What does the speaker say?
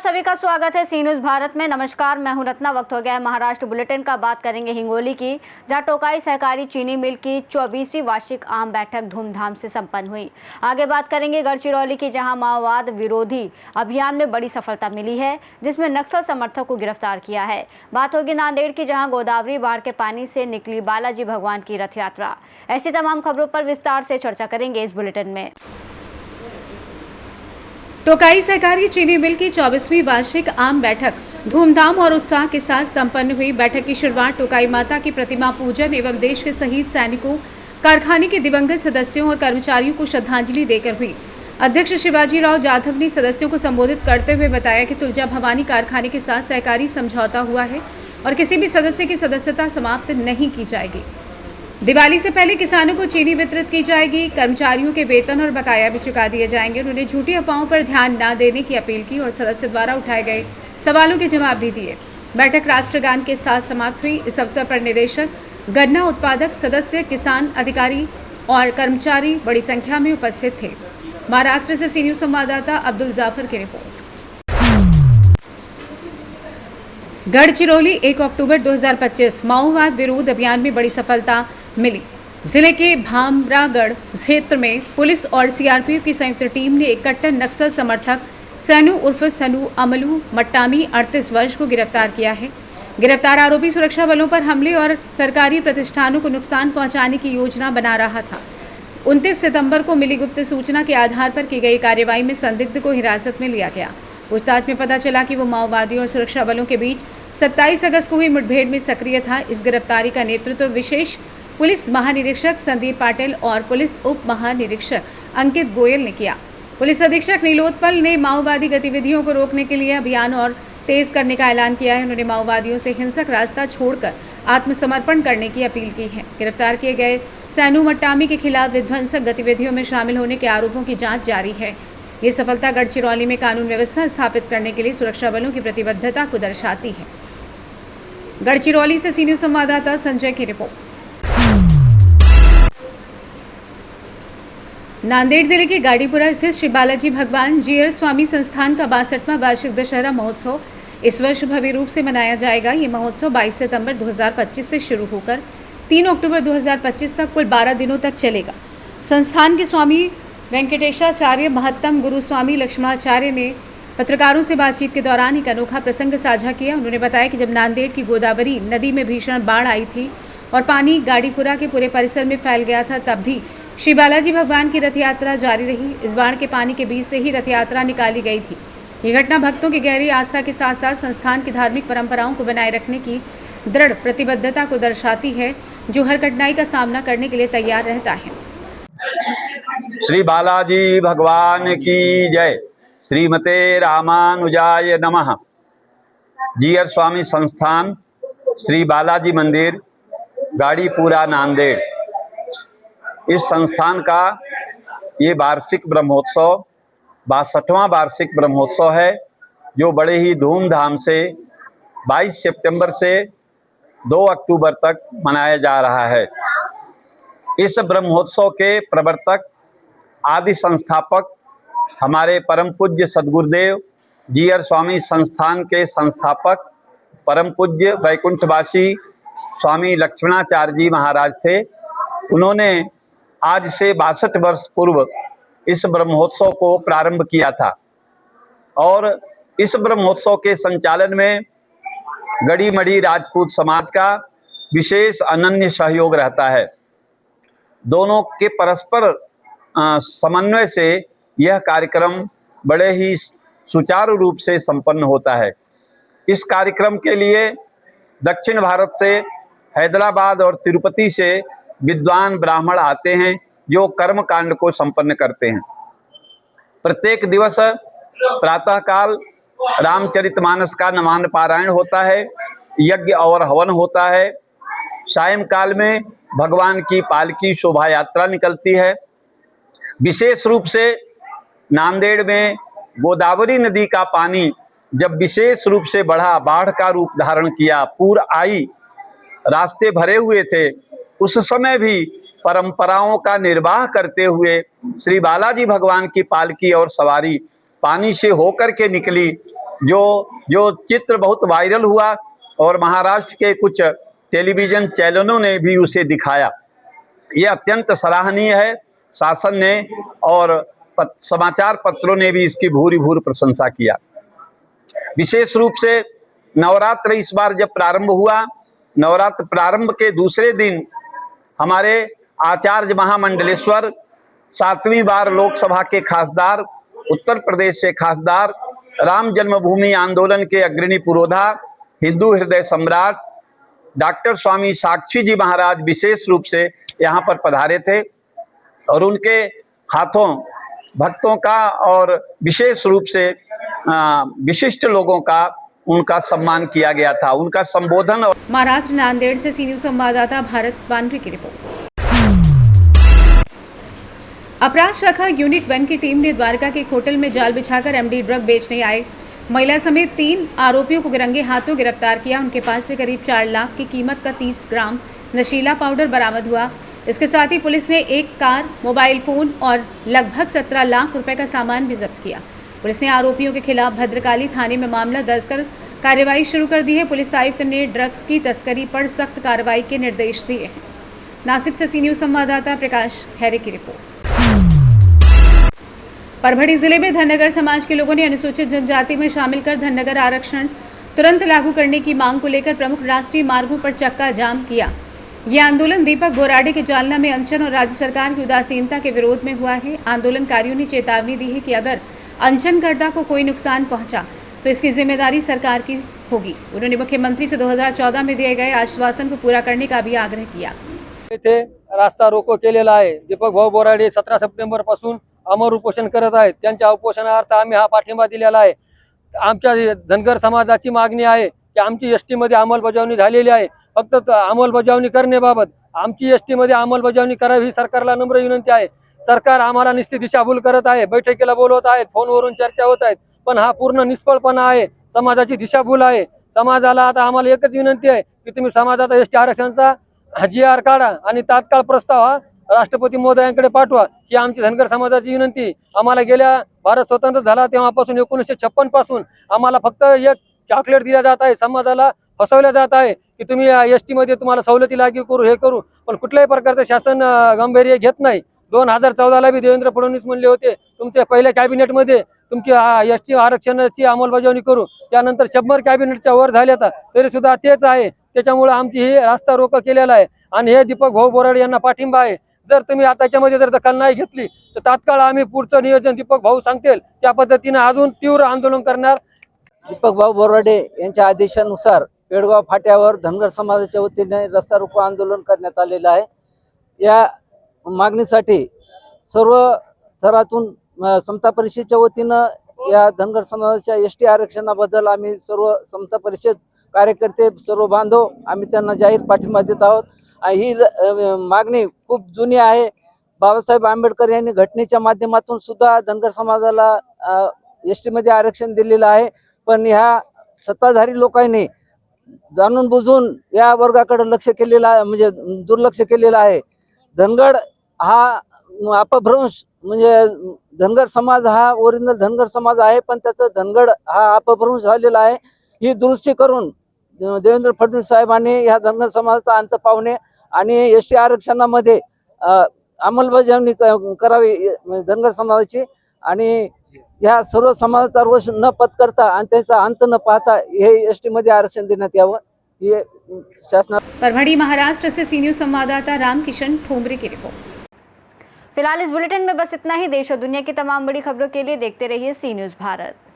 सभी का स्वागत है सी न्यूज़ भारत में। नमस्कार, मैं हूं रत्ना। वक्त हो गया है महाराष्ट्र बुलेटिन का। बात करेंगे हिंगोली की, जहां टोकाई सहकारी चीनी मिल की 24वीं वार्षिक आम बैठक धूमधाम से संपन्न हुई। आगे बात करेंगे गढ़चिरौली की, जहां माओवाद विरोधी अभियान में बड़ी सफलता मिली है, जिसमें नक्सल समर्थक को गिरफ्तार किया है। बात होगी नांदेड़ की, जहाँ गोदावरी बाढ़ के पानी से निकली बालाजी भगवान की रथ यात्रा। ऐसी तमाम खबरों पर विस्तार से चर्चा करेंगे इस बुलेटिन में। टोकाई सहकारी चीनी मिल की 24वीं वार्षिक आम बैठक धूमधाम और उत्साह के साथ संपन्न हुई। बैठक की शुरुआत टोकाई माता की प्रतिमा पूजन एवं देश के शहीद सैनिकों, कारखाने के दिवंगत सदस्यों और कर्मचारियों को श्रद्धांजलि देकर हुई। अध्यक्ष शिवाजी राव जाधव ने सदस्यों को संबोधित करते हुए बताया कि तुलजा भवानी कारखाने के साथ सहकारी समझौता हुआ है और किसी भी सदस्य की सदस्यता समाप्त नहीं की जाएगी। दिवाली से पहले किसानों को चीनी वितरित की जाएगी। कर्मचारियों के वेतन और बकाया भी चुका दिए जाएंगे। उन्होंने झूठी अफवाहों पर ध्यान न देने की अपील की और सदस्य द्वारा उठाए गए सवालों के जवाब भी दिए। बैठक राष्ट्रगान के साथ समाप्त हुई। इस अवसर पर निदेशक, गन्ना उत्पादक, सदस्य, किसान, अधिकारी और कर्मचारी बड़ी संख्या में उपस्थित थे। महाराष्ट्र से सी न्यूज़ संवाददाता अब्दुल जाफर की रिपोर्ट। गढ़चिरौली 1 अक्टूबर 2025 माओवाद विरोध अभियान में बड़ी सफलता मिली। जिले के भामरागढ़ क्षेत्र में पुलिस और सीआरपीएफ की संयुक्त टीम ने एक कट्टर नक्सल समर्थक सैनू उर्फ सनू अमलू मट्टामी 38 वर्ष को गिरफ्तार किया है। गिरफ्तार आरोपी सुरक्षा बलों पर हमले और सरकारी प्रतिष्ठानों को नुकसान पहुंचाने की योजना बना रहा था। 29 सितंबर को मिली गुप्त सूचना के आधार पर की गई कार्रवाई में संदिग्ध को हिरासत में लिया गया। पूछताछ में पता चला कि वो माओवादियों और सुरक्षा बलों के बीच 27 अगस्त को हुई मुठभेड़ में सक्रिय था। इस गिरफ्तारी का नेतृत्व विशेष पुलिस महानिरीक्षक संदीप पाटिल और पुलिस उप महानिरीक्षक अंकित गोयल ने किया। पुलिस अधीक्षक नीलोत्पल ने माओवादी गतिविधियों को रोकने के लिए अभियान और तेज करने का ऐलान किया है। उन्होंने माओवादियों से हिंसक रास्ता छोड़कर आत्मसमर्पण करने की अपील की है। गिरफ्तार किए गए सैनू मट्टामी के खिलाफ विध्वंसक गतिविधियों में शामिल होने के आरोपों की जाँच जारी है। ये सफलता गढ़चिरौली में कानून व्यवस्था स्थापित करने के लिए सुरक्षा बलों की प्रतिबद्धता को दर्शाती है। गढ़चिरौली से सी न्यूज़ संवाददाता संजय की रिपोर्ट। नांदेड़ जिले के गाड़ीपुरा स्थित श्री बालाजी भगवान जीयर स्वामी संस्थान का 62वां वार्षिक दशहरा महोत्सव इस वर्ष भव्य रूप से मनाया जाएगा। ये महोत्सव 22 सितंबर 2025 से शुरू होकर 3 अक्टूबर 2025 तक कुल 12 दिनों तक चलेगा। संस्थान के स्वामी वेंकटेशाचार्य महत्तम गुरु स्वामी लक्ष्मणाचार्य ने पत्रकारों से बातचीत के दौरान एक अनोखा प्रसंग साझा किया। उन्होंने बताया कि जब नांदेड़ की गोदावरी नदी में भीषण बाढ़ आई थी और पानी गाड़ीपुरा के पूरे परिसर में फैल गया था, तब भी श्री बालाजी भगवान की रथ यात्रा जारी रही। इस बाढ़ के पानी के बीच से ही रथ यात्रा निकाली गई थी। ये घटना भक्तों की गहरी आस्था के साथ साथ संस्थान की धार्मिक परंपराओं को बनाए रखने की दृढ़ प्रतिबद्धता को दर्शाती है, जो हर कठिनाई का सामना करने के लिए तैयार रहता है। श्री बालाजी भगवान की जय। श्रीमते रामानुजाय नमः। जीयर स्वामी संस्थान, श्री बालाजी मंदिर, गाड़ीपुरा, नांदेड़। इस संस्थान का ये वार्षिक ब्रह्मोत्सव 62वां वार्षिक ब्रह्मोत्सव है, जो बड़े ही धूमधाम से 22 सितंबर से 2 अक्टूबर तक मनाया जा रहा है। इस ब्रह्मोत्सव के प्रवर्तक, आदि संस्थापक हमारे परम पूज्य सद्गुरुदेव जीयर स्वामी संस्थान के संस्थापक परम पूज्य वैकुंठवासी स्वामी लक्ष्मणाचार्य जी महाराज थे। उन्होंने आज से 62 वर्ष पूर्व इस ब्रह्मोत्सव को प्रारंभ किया था और इस ब्रह्मोत्सव के संचालन में गढ़ी-मढ़ी राजपूत समाज का विशेष अनन्य सहयोग रहता है। दोनों के परस्पर समन्वय से यह कार्यक्रम बड़े ही सुचारू रूप से संपन्न होता है। इस कार्यक्रम के लिए दक्षिण भारत से हैदराबाद और तिरुपति से विद्वान ब्राह्मण आते हैं, जो कर्म कांड को संपन्न करते हैं। प्रत्येक दिवस प्रातःकाल रामचरितमानस का नवान्न पारायण होता है, यज्ञ और हवन होता है। सायंकाल में भगवान की पालकी शोभा यात्रा निकलती है। विशेष रूप से नांदेड़ में गोदावरी नदी का पानी जब विशेष रूप से बढ़ा, बाढ़ का रूप धारण किया, पूर आई, रास्ते भरे हुए थे, उस समय भी परंपराओं का निर्वाह करते हुए श्री बालाजी भगवान की पालकी और सवारी पानी से होकर के निकली। जो जो चित्र बहुत वायरल हुआ और महाराष्ट्र के कुछ टेलीविज़न चैनलों ने भी उसे दिखाया। ये अत्यंत सराहनीय है। शासन ने और समाचार पत्रों ने भी इसकी भूरी भूरी प्रशंसा किया। विशेष रूप से नवरात्र इस बार जब प्रारंभ हुआ, नवरात्र प्रारंभ के दूसरे दिन हमारे आचार्य महामंडलेश्वर 7वीं बार लोकसभा के खासदार, उत्तर प्रदेश से खासदार, राम जन्मभूमि आंदोलन के अग्रणी पुरोधा, हिंदू हृदय सम्राट डॉक्टर स्वामी साक्षी जी महाराज विशेष रूप से यहाँ पर पधारे थे और उनके हाथों भक्तों का और विशेष रूप से विशिष्ट लोगों का उनका सम्मान किया गया था। उनका संबोधन और महाराष्ट्र नांदेड़ से सी न्यूज संवाददाता भारत बानरी की रिपोर्ट। अपराध शाखा यूनिट 1 की टीम ने द्वारका के एक होटल में जाल बिछाकर एमडी ड्रग बेचने आए महिला समेत 3 आरोपियों को रंगे हाथों गिरफ्तार किया। उनके पास से करीब 4 लाख की कीमत का 30 ग्राम नशीला पाउडर बरामद हुआ। इसके साथ ही पुलिस ने एक कार, मोबाइल फोन और लगभग 17 लाख रुपए का सामान भी जब्त किया। पुलिस ने आरोपियों के खिलाफ भद्रकाली थाने में मामला दर्ज कर कार्रवाई शुरू कर दी है। पुलिस आयुक्त ने ड्रग्स की तस्करी पर सख्त कार्रवाई के निर्देश दिए हैं। नासिक से सी न्यूज संवाददाता प्रकाश खैरे की रिपोर्ट। परभणी जिले में धनगर समाज के लोगों ने अनुसूचित जनजाति में शामिल कर धनगर आरक्षण तुरंत लागू करने की मांग को लेकर प्रमुख राष्ट्रीय मार्गों पर चक्का जाम किया। ये आंदोलन दीपक बोराडे के जालना में अनशन और राज्य सरकार की उदासीनता के विरोध में हुआ है। आंदोलनकारियों ने चेतावनी दी है कि अगर अनशनकर्ता को कोई नुकसान पहुंचा तो इसकी जिम्मेदारी सरकार की होगी। उन्होंने मुख्यमंत्री से 2014 में दिए गए आश्वासन को पूरा करने का भी आग्रह किया। येथे रास्ता रोको केलेला आहे। दीपक भाऊ बोराडे 17 सप्टेंबर पासून अमर उपोषण करत आहेत। त्यांच्या उपोषणार्थ आम्ही हा पाठिंबा दिलेला आहे। आमच्या धनगर समाजाची मागणी आहे की आमची एसटी मध्ये अंमलबजावणी झालेली आहे। फक्त अंमलबजावणी करण्याबाबत आमची एसटी मध्ये अंमलबजावणी करावी ही सरकारला नम्र विनंती आहे। सरकार आम्हाला निस्ती दिशाभूल करत आहे, बैठकीला बोलवत आहेत, फोनवरून चर्चा होत आहेत, पण हा पूर्ण निष्फळपणा आहे, समाजाची दिशाभूल आहे। समाजाला आता आम्हाला एकच विनंती आहे की तुम्ही समाजाचा एसटी आरक्षणाचा GR काढा आणि तात्काळ प्रस्ताव हा राष्ट्रपती महोदयांकडे पाठवा ही आमची धनगर समाजाची विनंती। आम्हाला गेल्या भारत स्वतंत्र झाला तेव्हापासून 1956 पासून आम्हाला फक्त एक चॉकलेट दिल्या जात आहे, समाजाला फसवल्या जात आहे की तुम्ही एसटी मध्ये तुम्हाला सवलती लागू करू, हे करू, पण कुठल्याही प्रकारचे शासन गांभीर्य घेत नाही। 2014ला भी देवेंद्र फडणवीस म्हणले होते तुमच्या पहिल्या कॅबिनेटमध्ये तुमची एसटी आरक्षणाची अंमलबजावणी करू, त्यानंतर 100 कॅबिनेटच्या वर झाले तरी सुद्धा तेच आहे। त्याच्यामुळे आमची ही रास्ता रोको केलेला आहे आणि हे दीपक भाऊ बोराडे यांना पाठिंबा आहे। जर तुम्ही आता त्याच्यामध्ये जर दखल नाही घेतली तर तात्काळ आम्ही पुढचं नियोजन दीपक भाऊ सांगतील त्या पद्धतीने अजून तीव्र आंदोलन करणार। दीपक भाऊ बोराडे यांच्या आदेशानुसार पेडगाव फाट्यावर धनगर समाजाच्या वतीने रस्ता रोको आंदोलन करण्यात आलेलं आहे। या मागणीसाठी सर्व थरातून समता परिषदेच्या वतीनं या धनगर समाजाच्या एसटी आरक्षणाबद्दल आम्ही सर्व समता परिषद कार्यकर्ते, सर्व बांधव आम्ही त्यांना जाहीर पाठिंबा देत आहोत। ही मागणी खूप जुनी आहे। बाबासाहेब आंबेडकर यांनी घटनेच्या माध्यमातून सुद्धा धनगर समाजाला एसटी मध्ये आरक्षण दिलेलं आहे, पण ह्या सत्ताधारी लोकांनी जाणून बुजून या वर्गाकडे लक्ष केलेलं आहे, म्हणजे दुर्लक्ष केलेलं आहे। धनगड हा अपभ्रंश, म्हणजे धनगर समाज हा ओरिजिनल धनगर समाज आहे, पण त्याचं धनगड हा अपभ्रंश झालेला आहे। ही दुरुस्ती करून देवेंद्र फडणवीस साहेबांनी या धनगर समाजाचा अंत पावणे आणि एसटी आरक्षणामध्ये अंमलबजावणी करावी धनगर समाजाची आणि या सर्व समाजाचा रोष न पत्करता आणि त्याचा अंत न पाहता हे एसटी मध्ये आरक्षण देण्यात यावं हे शासना। परभणी महाराष्ट्र से सी न्यूज संवाददाता रामकिशन ठोंबरे की रिपोर्ट। फिलहाल इस बुलेटिन में बस इतना ही। देश और दुनिया की तमाम बड़ी खबरों के लिए देखते रहिए सी न्यूज़ भारत।